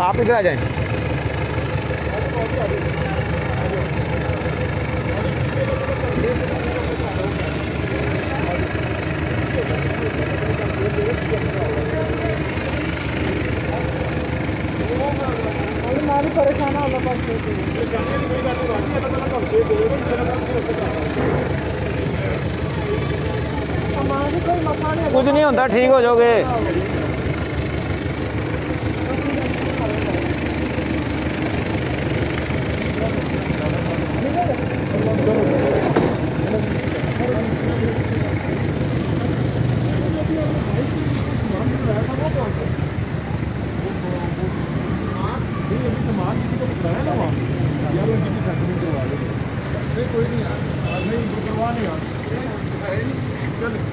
आप इधर आ जाएं। परेशान कुछ नहीं होता, ठीक हो जाओगे। सामान किसी को बताया ना वहाँ यार उनकी भी फैक्ट्री करवा देंगे। नहीं कोई नहीं यार, नहीं करवा नहीं यार। है।